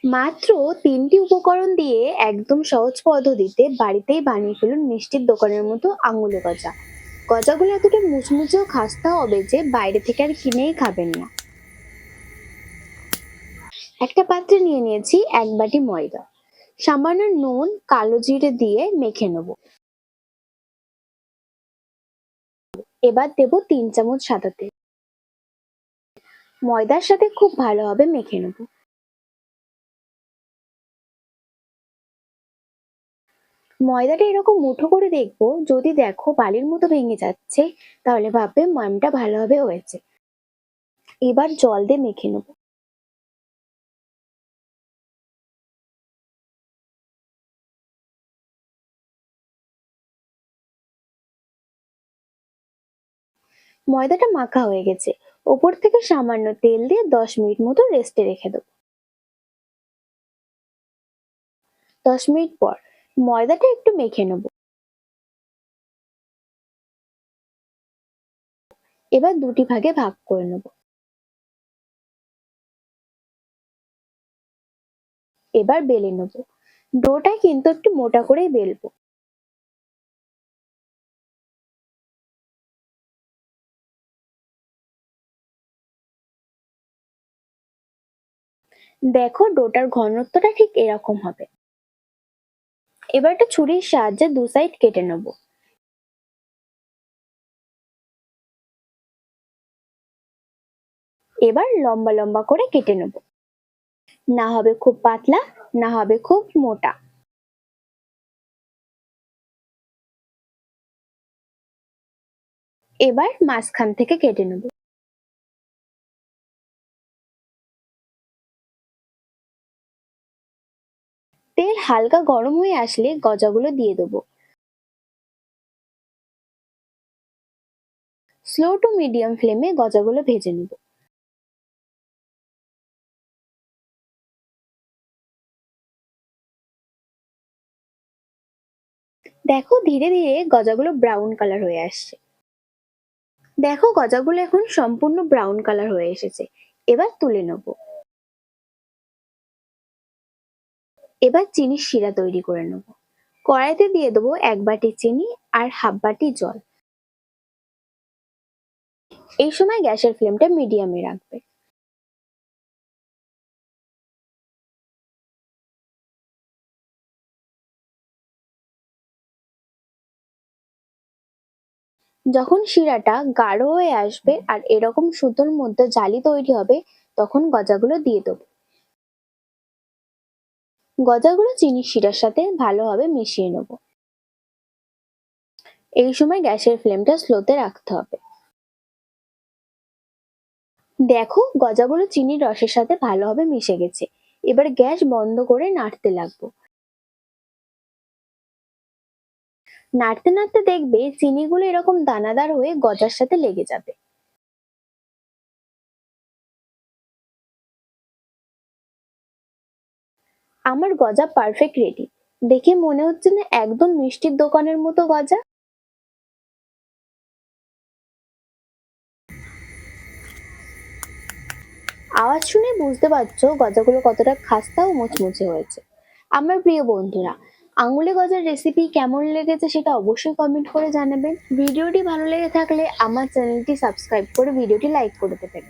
মাত্র ৩টি উপকরণ দিয়ে একদম সহজ পদ্ধতিতে বাড়িতেই বানিয়ে ফেলুন মিষ্টির দোকানের মতো আঙুলে গজা। গজাগুলো এতটা মুচমুচে ও খাস্তা হবে যে বাইরে থেকে আর কিনেই খাবেন না। একটা পাত্রে নিয়ে নিয়েছি ১ বাটি ময়দা, সামান্য নুন, কালো জিরে দিয়ে মেখে নেব। এবার দেব ৩ চামচ সাদা তেল, ময়দার সাথে খুব ভালোভাবে মেখে নেব। ময়দাটা এরকম মুঠো করে দেখবো, যদি দেখো বালির মতো ভেঙে যাচ্ছে তাহলে ভাববে ময়ামটা ভালোভাবে হয়েছে। এবার জল দিয়ে মেখে নেব। ময়দাটা মাখা হয়ে গেছে, ওপর থেকে সামান্য তেল দিয়ে ১০ মিনিট মতো রেস্টে রেখে দেবো। ১০ মিনিট পর ময়দাটা একটু মেখে নেব। এবার দুটি ভাগে ভাগ করে নেব। এবার বেলে নেব। ডোটা কিন্তু একটু মোটা করেই বেলবো। দেখো ডোটার ঘনত্বটা ঠিক এরকম হবে। এবার একটা ছুরির সাহায্যে দু সাইড কেটে নেব। এবার লম্বা লম্বা করে কেটে নেব। না হবে খুব পাতলা, না হবে খুব মোটা। এবার মাঝখান থেকে কেটে নেব। তেল হালকা গরম হয়ে আসলে গজাগুলো দিয়ে দেবো। স্লো টু মিডিয়াম ফ্লেমে গজাগুলো ভেজে নেব। দেখো ধীরে ধীরে গজাগুলো ব্রাউন কালার হয়ে আসছে। দেখো গজাগুলো এখন সম্পূর্ণ ব্রাউন কালার হয়ে এসেছে। এবার তুলে নেব। এবার চিনির শিরা তৈরি করে নেব। কড়াইতে দিয়ে দেবো ১ বাটি চিনি আর হাফ বাটি জল। এই সময় গ্যাসের ফ্লেমটা মিডিয়ামে রাখবে। যখন শিরাটা গাঢ় হয়ে আসবে আর এরকম সুতোর মধ্যে জালি তৈরি হবে, তখন গজাগুলো দিয়ে দেবো। গজাগুলো চিনির শিরার সাথে ভালোভাবে মিশিয়ে নেব। এই সময় গ্যাসের ফ্লেমটা স্লোতে রাখতে হবে। দেখো গজাগুলো চিনির রসের সাথে ভালোভাবে মিশে গেছে। এবার গ্যাস বন্ধ করে নাড়তে লাগবো। নাড়তে নাড়তে দেখবে চিনিগুলো এরকম দানাদার হয়ে গজার সাথে লেগে যাবে। আমার গজা পারফেক্ট রেডি। দেখে মনে হচ্ছে না একদম মিষ্টির দোকানের মতো গজা? আওয়াজ শুনে বুঝতে পারছো গজাগুলো কতটা খাস্তা ও মুচমুচে হয়েছে। আমার প্রিয় বন্ধুরা, আঙুলে গজার রেসিপি কেমন লেগেছে সেটা অবশ্যই কমেন্ট করে জানাবেন। ভিডিওটি ভালো লেগে থাকলে আমার চ্যানেলটি সাবস্ক্রাইব করে ভিডিওটি লাইক করে দেবেন।